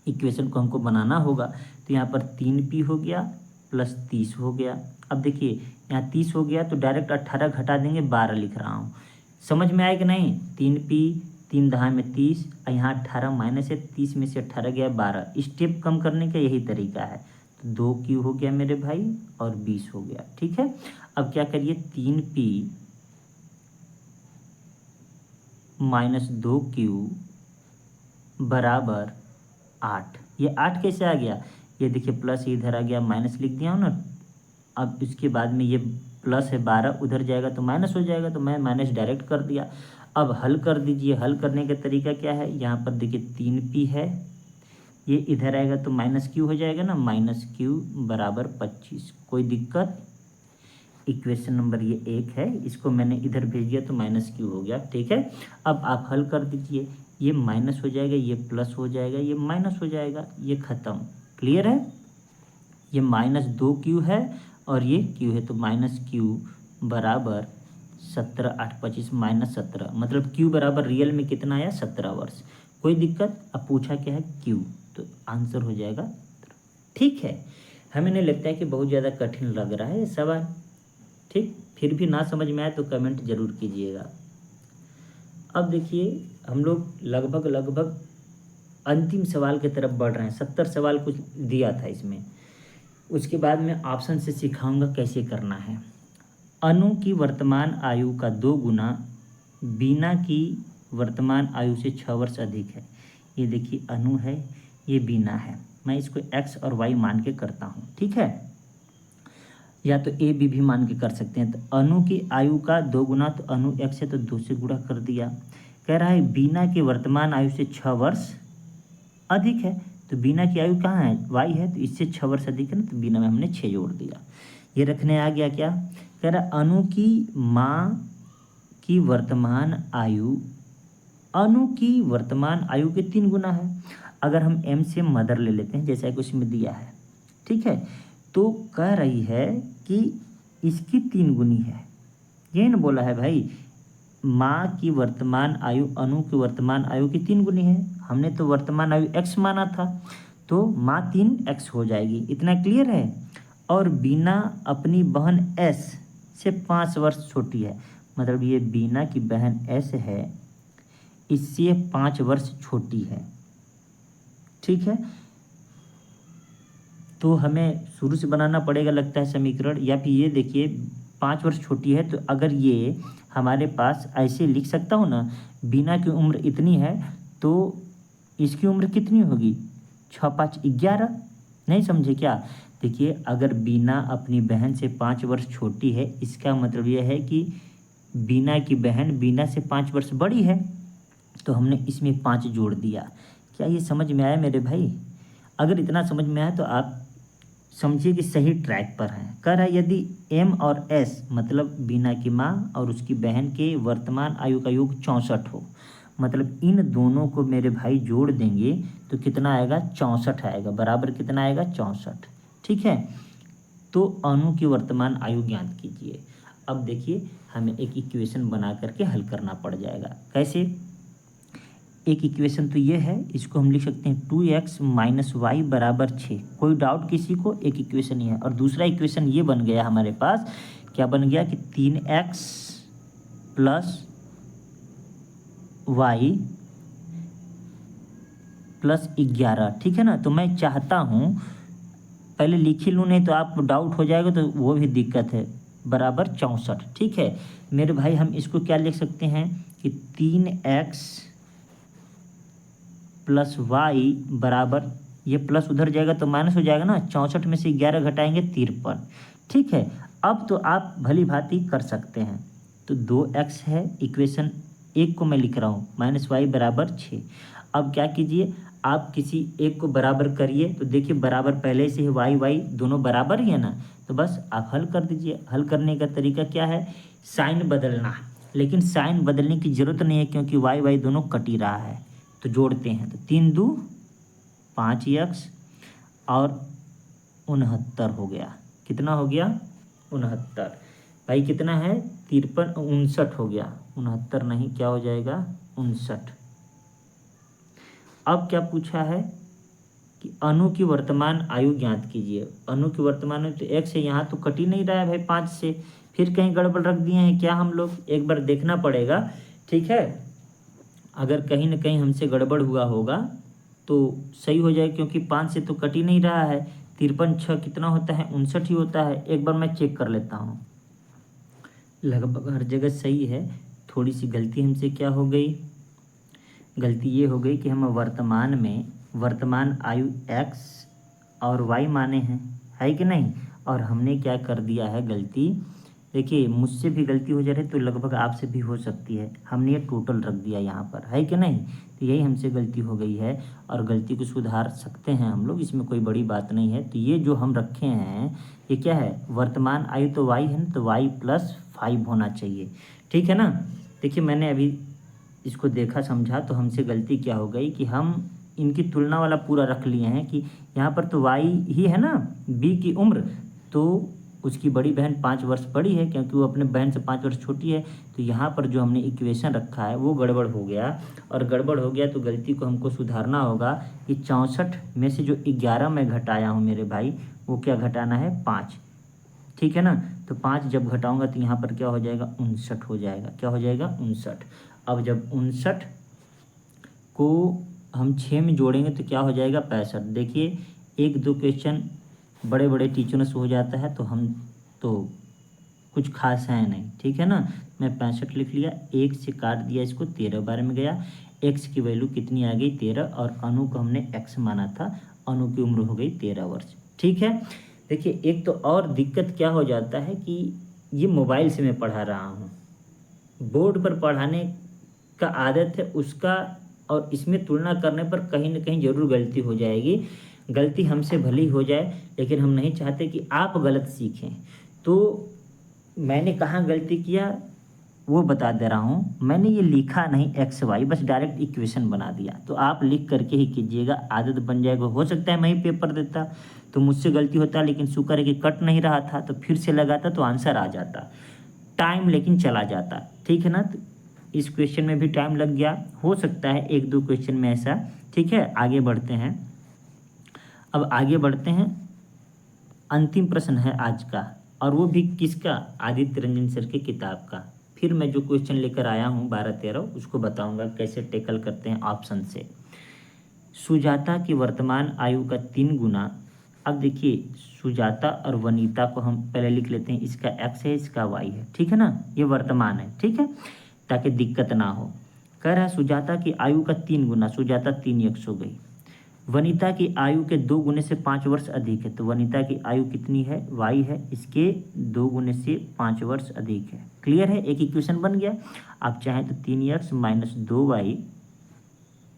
इक्वेशन को हमको बनाना होगा। तो यहाँ पर 3P हो गया प्लस 30 हो गया। अब देखिए यहाँ 30 हो गया तो डायरेक्ट 18 घटा देंगे, 12 लिख रहा हूँ। समझ में आए कि नहीं? 3P, 3 दहा में 30, और यहाँ 18 माइनस है, 30 में से 18 गया 12। स्टेप कम करने का यही तरीका है। तो 2Q हो गया मेरे भाई और 20 हो गया, ठीक है। अब क्या करिए, 3P माइनस 2Q बराबर 8। ये 8 कैसे आ गया? ये देखिए प्लस इधर आ गया, माइनस लिख दिया हूँ ना। अब इसके बाद में ये प्लस है 12, उधर जाएगा तो माइनस हो जाएगा, तो मैं माइनस डायरेक्ट कर दिया। अब हल कर दीजिए। हल करने का तरीका क्या है? यहाँ पर देखिए 3P है, ये इधर आएगा तो -Q हो जाएगा ना, -Q बराबर 25। कोई दिक्कत? इक्वेशन नंबर ये 1 है, इसको मैंने इधर भेज दिया तो -Q हो गया, ठीक है। अब आप हल कर दीजिए, ये माइनस हो जाएगा, ये प्लस हो जाएगा, ये माइनस हो जाएगा, ये ख़त्म। क्लियर है? ये -2Q है और ये Q है, तो -Q बराबर 17, 8 25 -17, मतलब Q बराबर रियल में कितना आया? 17 वर्ष। कोई दिक्कत? अब पूछा क्या है? Q, तो आंसर हो जाएगा। ठीक है, हमें नहीं लगता है कि बहुत ज़्यादा कठिन लग रहा है ये सवाल, ठीक। फिर भी ना समझ में आए तो कमेंट ज़रूर कीजिएगा। अब देखिए हम लोग लगभग अंतिम सवाल की तरफ बढ़ रहे हैं। 70 सवाल कुछ दिया था इसमें, उसके बाद मैं ऑप्शन से सिखाऊंगा कैसे करना है। अनु की वर्तमान आयु का 2 गुना बीना की वर्तमान आयु से 6 वर्ष अधिक है। ये देखिए अनु है, ये बीना है। मैं इसको x और y मान के करता हूँ, ठीक है, या तो a b भी मान के कर सकते हैं। तो अनु की आयु का 2 गुना, तो अनु x है तो 2 से गुणा कर दिया। कह रहा है बीना की वर्तमान आयु से 6 वर्ष अधिक है, तो बीना की आयु कहाँ है? y है, तो इससे 6 वर्ष अधिक है ना, तो बीना में हमने 6 जोड़ दिया। ये रखने आ गया क्या? कह रहा अनु की माँ की वर्तमान आयु अनु की वर्तमान आयु के 3 गुना है। अगर हम m से मदर ले लेते हैं जैसा कि उसमें दिया है, ठीक है, तो कह रही है कि इसकी 3 गुनी है। ये न बोला है भाई, माँ की वर्तमान आयु अनु की वर्तमान आयु की 3 गुनी है। हमने तो वर्तमान आयु x माना था, तो माँ 3x हो जाएगी। इतना क्लियर है? और बीना अपनी बहन s से 5 वर्ष छोटी है, मतलब ये बीना की बहन s है, इससे 5 वर्ष छोटी है, ठीक है। तो हमें शुरू से बनाना पड़ेगा लगता है समीकरण, या फिर ये देखिए 5 वर्ष छोटी है, तो अगर ये हमारे पास ऐसे लिख सकता हूँ ना, बीना की उम्र इतनी है तो इसकी उम्र कितनी होगी? 6 5 11। नहीं समझे क्या? देखिए अगर बीना अपनी बहन से 5 वर्ष छोटी है, इसका मतलब यह है कि बीना की बहन बीना से 5 वर्ष बड़ी है, तो हमने इसमें 5 जोड़ दिया। क्या ये समझ में आया मेरे भाई? अगर इतना समझ में आया तो आप समझिए कि सही ट्रैक पर हैं। कह रहा है यदि m और s मतलब बीना की माँ और उसकी बहन के वर्तमान आयु का योग 64 हो, मतलब इन दोनों को मेरे भाई जोड़ देंगे तो कितना आएगा? 64 आएगा। बराबर कितना आएगा? 64, ठीक है। तो अनु की वर्तमान आयु ज्ञात कीजिए। अब देखिए हमें एक इक्वेशन बना करके हल करना पड़ जाएगा। कैसे? एक इक्वेशन तो ये है, इसको हम लिख सकते हैं 2x - y बराबर 6। कोई डाउट किसी को? एक इक्वेशन ये है। और दूसरा इक्वेशन ये बन गया हमारे पास, क्या बन गया कि 3x + y + 11, ठीक है ना। तो मैं चाहता हूँ पहले लिख ही लूँ, नहीं तो आप डाउट हो जाएगा तो वो भी दिक्कत है। बराबर 64। ठीक है मेरे भाई, हम इसको क्या लिख सकते हैं कि 3x प्लस वाई बराबर, ये प्लस उधर जाएगा तो माइनस हो जाएगा ना, 64 में से 11 घटाएंगे 53। ठीक है, अब तो आप भली भांति कर सकते हैं। तो 2x है, इक्वेशन 1 को मैं लिख रहा हूँ, माइनस वाई बराबर 6। अब क्या कीजिए, आप किसी एक को बराबर करिए, तो देखिए बराबर पहले से ही वाई वाई दोनों बराबर ही है ना, तो बस आप हल कर दीजिए। हल करने का तरीका क्या है, साइन बदलना, लेकिन साइन बदलने की ज़रूरत नहीं है क्योंकि वाई वाई दोनों कट ही रहा है। तो जोड़ते हैं, तो 3 2 5x और 69 हो गया। कितना हो गया, 69। भाई कितना है, 53 59 हो गया, 69 नहीं, क्या हो जाएगा 59। अब क्या पूछा है कि अणु की वर्तमान आयु ज्ञात कीजिए। अणु की वर्तमान आयु तो x है, यहाँ तो कट ही नहीं रहा है भाई 5 से, फिर कहीं गड़बड़ रख दिए हैं क्या हम लोग, एक बार देखना पड़ेगा। ठीक है, अगर कहीं ना कहीं हमसे गड़बड़ हुआ होगा तो सही हो जाए, क्योंकि 5 से तो कट ही नहीं रहा है। 53 6 कितना होता है, 59 ही होता है। एक बार मैं चेक कर लेता हूँ, लगभग हर जगह सही है। थोड़ी सी गलती हमसे क्या हो गई, गलती ये हो गई कि हम वर्तमान में वर्तमान आयु x और y माने हैं, है कि नहीं, और हमने क्या कर दिया है गलती, देखिए मुझसे भी गलती हो जा रही है तो लगभग आपसे भी हो सकती है, हमने ये टोटल रख दिया यहाँ पर, है कि नहीं। तो यही हमसे गलती हो गई है और गलती को सुधार सकते हैं हम लोग, इसमें कोई बड़ी बात नहीं है। तो ये जो हम रखे हैं ये क्या है, वर्तमान आयु तो y है ना, तो y + 5 होना चाहिए। ठीक है ना। देखिए मैंने अभी इसको देखा समझा, तो हमसे गलती क्या हो गई कि हम इनकी तुलना वाला पूरा रख लिए हैं कि यहाँ पर तो y ही है ना, b की उम्र, तो उसकी बड़ी बहन 5 वर्ष बड़ी है क्योंकि वो अपने बहन से 5 वर्ष छोटी है। तो यहाँ पर जो हमने इक्वेशन रखा है वो गड़बड़ हो गया, और गड़बड़ हो गया तो गलती को हमको सुधारना होगा कि 64 में से जो 11 मैं घटाया हूँ मेरे भाई, वो क्या घटाना है, 5। ठीक है ना, तो 5 जब घटाऊंगा तो यहाँ पर क्या हो जाएगा, 59 हो जाएगा। क्या हो जाएगा, 59। अब जब 59 को हम 6 में जोड़ेंगे तो क्या हो जाएगा, 65। देखिए 1 2 क्वेश्चन बड़े बड़े टीचरों से हो जाता है, तो हम तो कुछ खास है नहीं। ठीक है ना, मैं 65 लिख लिया, 1 से काट दिया इसको, 13 बार में गया। x की वैल्यू कितनी आ गई, 13, और अनु को हमने x माना था, अनु की उम्र हो गई 13 वर्ष। ठीक है, देखिए एक तो और दिक्कत क्या हो जाता है कि ये मोबाइल से मैं पढ़ा रहा हूँ, बोर्ड पर पढ़ाने का आदत है उसका, और इसमें तुलना करने पर कहीं ना कहीं ज़रूर गलती हो जाएगी। गलती हमसे भली हो जाए, लेकिन हम नहीं चाहते कि आप गलत सीखें। तो मैंने कहाँ गलती किया वो बता दे रहा हूँ, मैंने ये लिखा नहीं एक्स वाई, बस डायरेक्ट इक्वेशन बना दिया। तो आप लिख करके ही कीजिएगा, आदत बन जाएगा। हो सकता है मैं ही पेपर देता तो मुझसे गलती होता, लेकिन शुक्र है कि कट नहीं रहा था, तो फिर से लगाता तो आंसर आ जाता, टाइम लेकिन चला जाता। ठीक है ना, तो इस क्वेश्चन में भी टाइम लग गया, हो सकता है 1 2 क्वेश्चन में ऐसा। ठीक है, आगे बढ़ते हैं। अब आगे बढ़ते हैं, अंतिम प्रश्न है आज का, और वो भी किसका, आदित्य रंजन सर की किताब का। फिर मैं जो क्वेश्चन लेकर आया हूँ 12 13 उसको बताऊंगा कैसे टेकल करते हैं ऑप्शन से। सुजाता की वर्तमान आयु का 3 गुना। अब देखिए सुजाता और वनीता को हम पहले लिख लेते हैं, इसका x है इसका y है। ठीक है ना, ये वर्तमान है, ठीक है, ताकि दिक्कत ना हो। कह रहा है सुजाता की आयु का 3 गुना, सुजाता 3x हो गई। वनीता की आयु के 2 गुने से 5 वर्ष अधिक है, तो वनीता की आयु कितनी है, y है, इसके 2 गुने से 5 वर्ष अधिक है। क्लियर है, एक इक्वेशन बन गया। आप चाहें तो 3x - 2y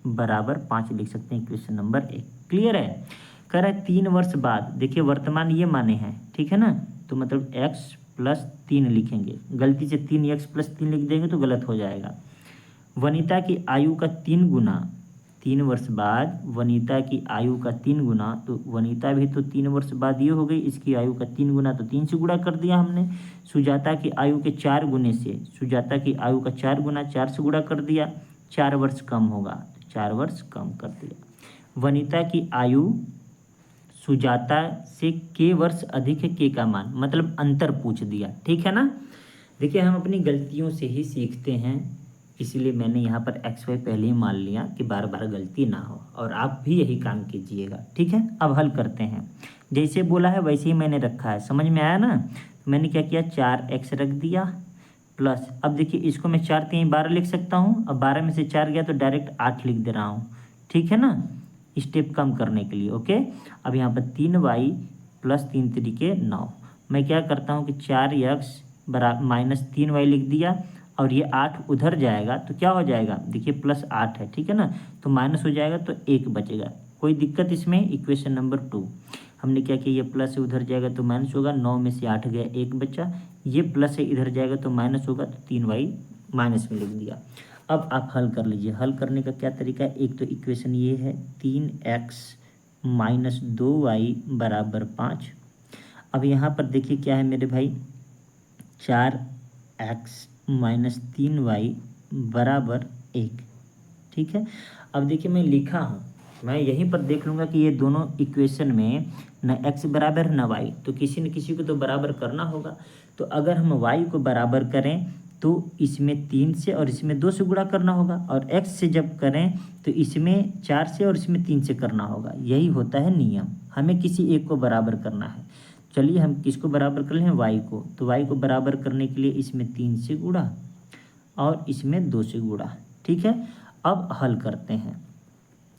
बराबर 5 लिख सकते हैं, इक्वेशन नंबर 1। क्लियर है। कह रहा है 3 वर्ष बाद, देखिए वर्तमान ये माने हैं, ठीक है ना, तो मतलब x + 3 लिखेंगे, गलती से 3x + 3 लिख देंगे तो गलत हो जाएगा। वनीता की आयु का 3 गुना, 3 वर्ष बाद वनीता की आयु का 3 गुना, तो वनीता भी तो 3 वर्ष बाद ये हो गई, इसकी आयु का 3 गुना, तो 3 से गुणा कर दिया हमने। सुजाता की आयु के 4 गुने से, सुजाता की आयु का 4 गुना, 4 से गुणा कर दिया, 4 वर्ष कम होगा, 4 वर्ष कम कर दिया। वनीता की आयु सुजाता से के वर्ष अधिक है, के का मान, मतलब अंतर पूछ दिया। ठीक है ना, देखिए हम अपनी गलतियों से ही सीखते हैं, इसलिए मैंने यहाँ पर एक्स वाई पहले ही मान लिया कि बार बार गलती ना हो, और आप भी यही काम कीजिएगा, ठीक है। अब हल करते हैं, जैसे बोला है वैसे ही मैंने रखा है, समझ में आया ना। मैंने क्या किया, 4x रख दिया प्लस, अब देखिए इसको मैं 4 3 12 लिख सकता हूँ, अब 12 में से 4 गया तो डायरेक्ट 8 लिख दे रहा हूँ, ठीक है ना, स्टेप कम करने के लिए, ओके। अब यहाँ पर 3y प्लस 3 तरीके 9, मैं क्या करता हूँ कि 4x बराबर माइनस 3y लिख दिया, और ये 8 उधर जाएगा तो क्या हो जाएगा, देखिए प्लस 8 है, ठीक है ना, तो माइनस हो जाएगा तो 1 बचेगा, कोई दिक्कत इसमें। इक्वेशन नंबर 2 हमने क्या किया, ये प्लस है उधर जाएगा तो माइनस होगा, 9 में से 8 गया 1 बचा, ये प्लस है इधर जाएगा तो माइनस होगा, तो 3y माइनस में लिख दिया। अब आप हल कर लीजिए, हल करने का क्या तरीका है, एक तो इक्वेशन ये है 3x माइनस 2y बराबर 5। अब यहाँ पर देखिए क्या है मेरे भाई, 4x माइनस 3y बराबर 1, ठीक है। अब देखिए मैं लिखा हूँ, मैं यहीं पर देख लूँगा कि ये दोनों इक्वेशन में न x बराबर न y, तो किसी न किसी को तो बराबर करना होगा। तो अगर हम y को बराबर करें तो इसमें 3 से और इसमें 2 से गुणा करना होगा, और x से जब करें तो इसमें 4 से और इसमें 3 से करना होगा, यही होता है नियम, हमें किसी एक को बराबर करना है। चलिए हम किसको बराबर कर लें, y को, तो y को बराबर करने के लिए इसमें 3 से गुणा और इसमें 2 से गुणा, ठीक है। अब हल करते हैं,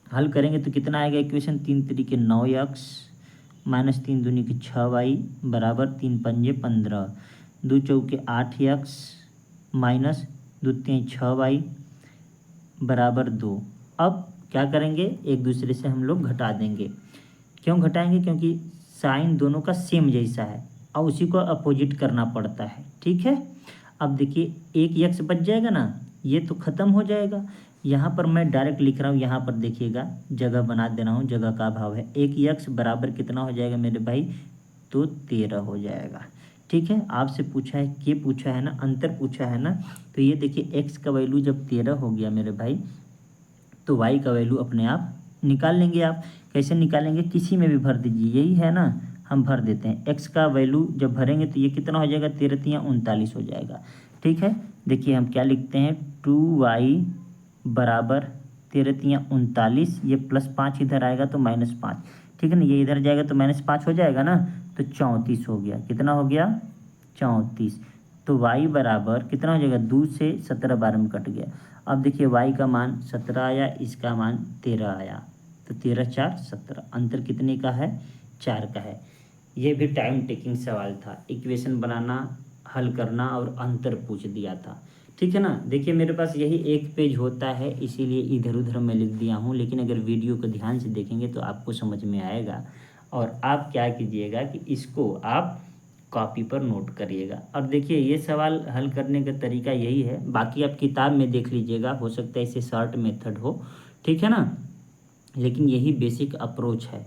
हल करेंगे तो कितना आएगा इक्वेशन, 3 तरीके 9x माइनस 3 दूनी के 6y बराबर 3 पंजे 15, 2 चौके 8x माइनस 2 3 6y बराबर 2। अब क्या करेंगे, एक दूसरे से हम लोग घटा देंगे, क्यों घटाएंगे, क्योंकि साइन दोनों का सेम जैसा है और उसी को अपोजिट करना पड़ता है, ठीक है। अब देखिए एक x बच जाएगा ना, ये तो ख़त्म हो जाएगा, यहाँ पर मैं डायरेक्ट लिख रहा हूँ, यहाँ पर देखिएगा जगह बना दे रहा हूँ, जगह का अभाव है, एक x बराबर कितना हो जाएगा मेरे भाई, तो 13 हो जाएगा, ठीक है। आपसे पूछा है, के पूछा है ना, अंतर पूछा है ना, तो ये देखिए x का वैल्यू जब 13 हो गया मेरे भाई, तो y का वैल्यू अपने आप निकाल लेंगे। आप कैसे निकालेंगे, किसी में भी भर दीजिए, यही है ना, हम भर देते हैं, x का वैल्यू जब भरेंगे तो ये कितना हो जाएगा, 13 3 39 हो जाएगा, ठीक है। देखिए हम क्या लिखते हैं, 2y बराबर 13 3 39, ये प्लस 5 इधर आएगा तो माइनस 5, ठीक है ना, ये इधर जाएगा तो माइनस 5 हो जाएगा ना, तो 34 हो गया, कितना हो गया 34। तो y बराबर कितना हो जाएगा, 2 से 17 12 में कट गया। अब देखिए y का मान 17 आया, इसका मान 13 आया, तो 13 4 17, अंतर कितने का है, 4 का है। ये भी टाइम टेकिंग सवाल था, इक्वेशन बनाना, हल करना और अंतर पूछ दिया था, ठीक है ना। देखिए मेरे पास यही एक पेज होता है, इसीलिए इधर उधर मैं लिख दिया हूँ, लेकिन अगर वीडियो को ध्यान से देखेंगे तो आपको समझ में आएगा। और आप क्या कीजिएगा कि इसको आप कॉपी पर नोट करिएगा। और देखिए ये सवाल हल करने का तरीका यही है, बाकी आप किताब में देख लीजिएगा, हो सकता है इसे शॉर्ट मेथड हो, ठीक है ना, लेकिन यही बेसिक अप्रोच है।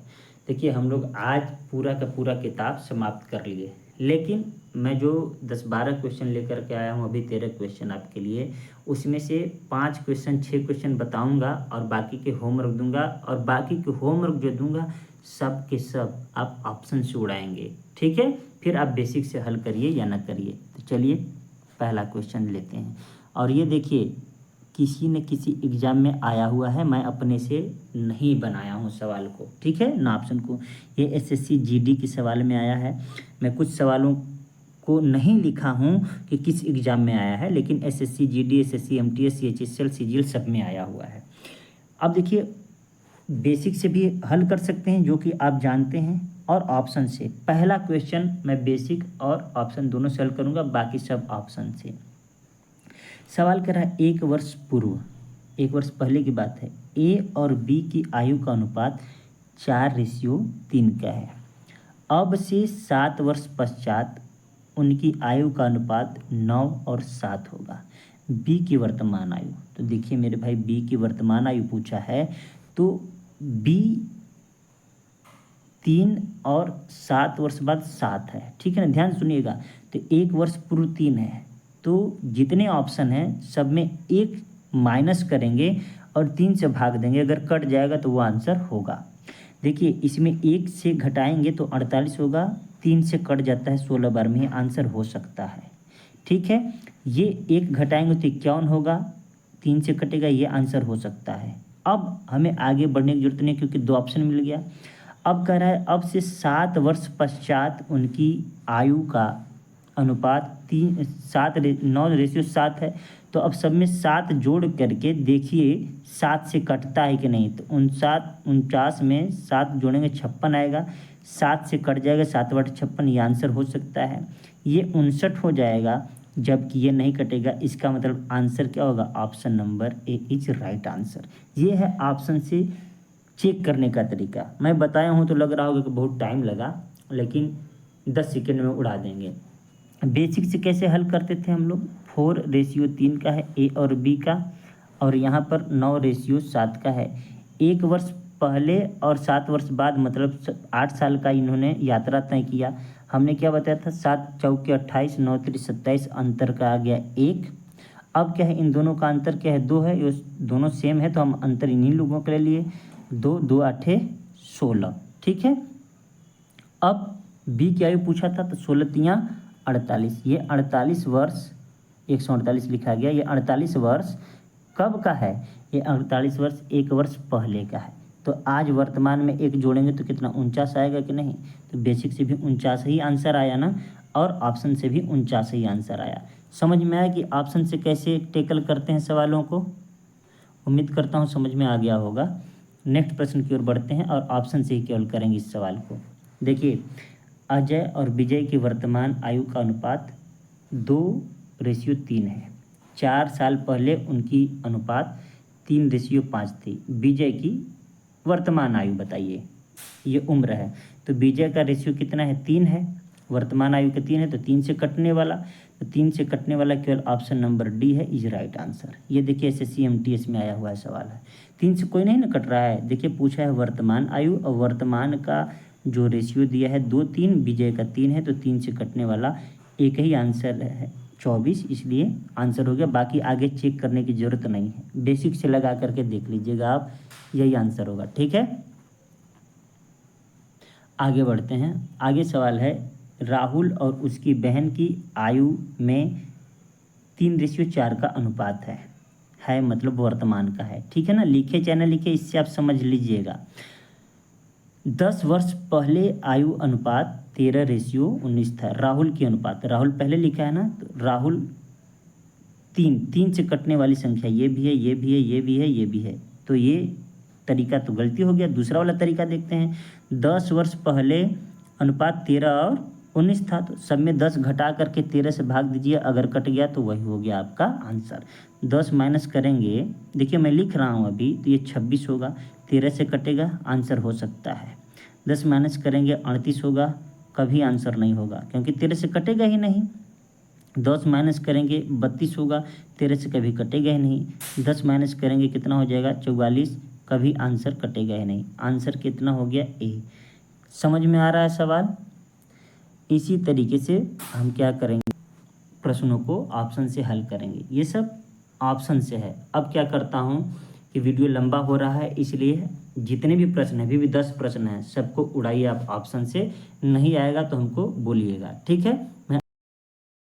देखिए हम लोग आज पूरा का पूरा किताब समाप्त कर लिए, लेकिन मैं जो 10-12 क्वेश्चन लेकर के आया हूँ, अभी 13 क्वेश्चन आपके लिए, उसमें से 5 क्वेश्चन 6 क्वेश्चन बताऊंगा और बाकी के होमवर्क दूंगा, और बाकी के होमवर्क जो दूंगा सब के सब आप ऑप्शन से उड़ाएंगे, ठीक है। फिर आप बेसिक से हल करिए या ना करिए। तो चलिए पहला क्वेश्चन लेते हैं, और ये देखिए किसी न किसी एग्ज़ाम में आया हुआ है, मैं अपने से नहीं बनाया हूँ सवाल को, ठीक है ना, ऑप्शन को, ये एसएससी जीडी के सवाल में आया है। मैं कुछ सवालों को नहीं लिखा हूँ कि किस एग्ज़ाम में आया है, लेकिन SSC GD, SSC MTS, CHSL, CGL सब में आया हुआ है। अब देखिए बेसिक से भी हल कर सकते हैं जो कि आप जानते हैं, और ऑप्शन से। पहला क्वेश्चन मैं बेसिक और ऑप्शन दोनों से हल करूँगा, बाकी सब ऑप्शन से। सवाल कर रहा है, 1 वर्ष पूर्व, 1 वर्ष पहले की बात है, ए और बी की आयु का अनुपात 4:3 का है। अब से 7 वर्ष पश्चात उनकी आयु का अनुपात 9 और 7 होगा। बी की वर्तमान आयु, तो देखिए मेरे भाई बी की वर्तमान आयु पूछा है, तो बी 3 और 7 वर्ष बाद 7 है, ठीक है ना, ध्यान सुनिएगा। तो 1 वर्ष पूर्व 3 है, तो जितने ऑप्शन हैं सब में 1 माइनस करेंगे और 3 से भाग देंगे, अगर कट जाएगा तो वो आंसर होगा। देखिए इसमें 1 से घटाएंगे तो 48 होगा, 3 से कट जाता है 16 बार में, आंसर हो सकता है, ठीक है। ये 1 घटाएंगे तो 51 होगा, 3 से कटेगा, ये आंसर हो सकता है। अब हमें आगे बढ़ने की जरूरत नहीं क्योंकि 2 ऑप्शन मिल गया। अब कह रहा है अब से 7 वर्ष पश्चात उनकी आयु का अनुपात 9:7 है। तो अब सब में 7 जोड़ करके देखिए 7 से कटता है कि नहीं। तो 49 में 7 जोड़ेंगे 56 आएगा, 7 से कट जाएगा 7/56, ये आंसर हो सकता है। ये 59 हो जाएगा, जबकि ये नहीं कटेगा। इसका मतलब आंसर क्या होगा? Option number A is right answer. ये है ऑप्शन से चेक करने का तरीका। मैं बताया हूँ तो लग रहा होगा कि बहुत टाइम लगा, लेकिन 10 सेकेंड में उड़ा देंगे। बेसिक से कैसे हल करते थे हम लोग? 4:3 का है ए और बी का, और यहाँ पर 9:7 का है। 1 वर्ष पहले और 7 वर्ष बाद, मतलब 8 साल का इन्होंने यात्रा तय किया। हमने क्या बताया था? 7 चौके 28, 9 3 27, अंतर का आ गया 1। अब क्या है, इन दोनों का अंतर क्या है? 2 है। ये दोनों सेम है तो हम अंतर इन्हीं लोगों के ले लिए। 2 2 8 16, ठीक है। अब बी की आयु पूछा था, तो 16 48, ये 48 वर्ष 148 लिखा गया। ये 48 वर्ष कब का है? ये 48 वर्ष 1 वर्ष पहले का है। तो आज वर्तमान में 1 जोड़ेंगे तो कितना? 49 आएगा कि नहीं? तो बेसिक से भी 49 ही आंसर आया ना, और ऑप्शन से भी 49 ही आंसर आया। समझ में आया कि ऑप्शन से कैसे टेकल करते हैं सवालों को? उम्मीद करता हूँ समझ में आ गया होगा। नेक्स्ट प्रश्न की ओर बढ़ते हैं और ऑप्शन से ही केवल करेंगे इस सवाल को। देखिए, अजय और विजय की वर्तमान आयु का अनुपात 2:3 है। 4 साल पहले उनकी अनुपात 3:5 थी। विजय की वर्तमान आयु बताइए, ये उम्र है। तो विजय का रेशियो कितना है? 3 है। वर्तमान आयु के 3 है, तो 3 से कटने वाला, तो 3 से कटने वाला केवल ऑप्शन नंबर डी है इज राइट आंसर। ये देखिए SSC MTS में आया हुआ सवाल है। 3 से कोई नहीं ना कट रहा है। देखिए पूछा है वर्तमान आयु, और वर्तमान का जो रेशियो दिया है 2 3, विजय का 3 है, तो 3 से कटने वाला एक ही आंसर है 24, इसलिए आंसर हो गया। बाकी आगे चेक करने की ज़रूरत नहीं है, बेसिक से लगा करके देख लीजिएगा आप, यही आंसर होगा, ठीक है। आगे बढ़ते हैं। आगे सवाल है, राहुल और उसकी बहन की आयु में 3:4 का अनुपात है मतलब वर्तमान का है, ठीक है ना। लिखे चाहे ना लिखे, इससे आप समझ लीजिएगा। 10 वर्ष पहले आयु अनुपात 13:19 था। राहुल की अनुपात, राहुल पहले लिखा है ना, तो राहुल 3 से कटने वाली संख्या ये भी है, ये भी है, ये भी है, ये भी है, तो ये तरीका तो गलती हो गया। दूसरा वाला तरीका देखते हैं। 10 वर्ष पहले अनुपात 13 और 19 था, तो सब में 10 घटा करके 13 से भाग दीजिए, अगर कट गया तो वही हो गया आपका आंसर। 10 माइनस करेंगे, देखिए मैं लिख रहा हूँ अभी, तो ये 26 होगा। 13 से कटेगा, आंसर हो सकता है। 10 माइनस करेंगे 38 होगा, कभी आंसर नहीं होगा क्योंकि 13 से कटेगा ही नहीं। 10 माइनस करेंगे 32 होगा, 13 से कभी कटेगा ही नहीं। 10 माइनस करेंगे कितना हो जाएगा? 44, कभी आंसर कटेगा ही नहीं। आंसर कितना हो गया? ए। समझ में आ रहा है सवाल? इसी तरीके से हम क्या करेंगे, प्रश्नों को ऑप्शन से हल करेंगे। ये सब ऑप्शन से है। अब क्या करता हूँ कि वीडियो लंबा हो रहा है, इसलिए जितने भी प्रश्न हैं, अभी भी 10 प्रश्न हैं, सबको उड़ाइए आप ऑप्शन से। नहीं आएगा तो हमको बोलिएगा, ठीक है। मैं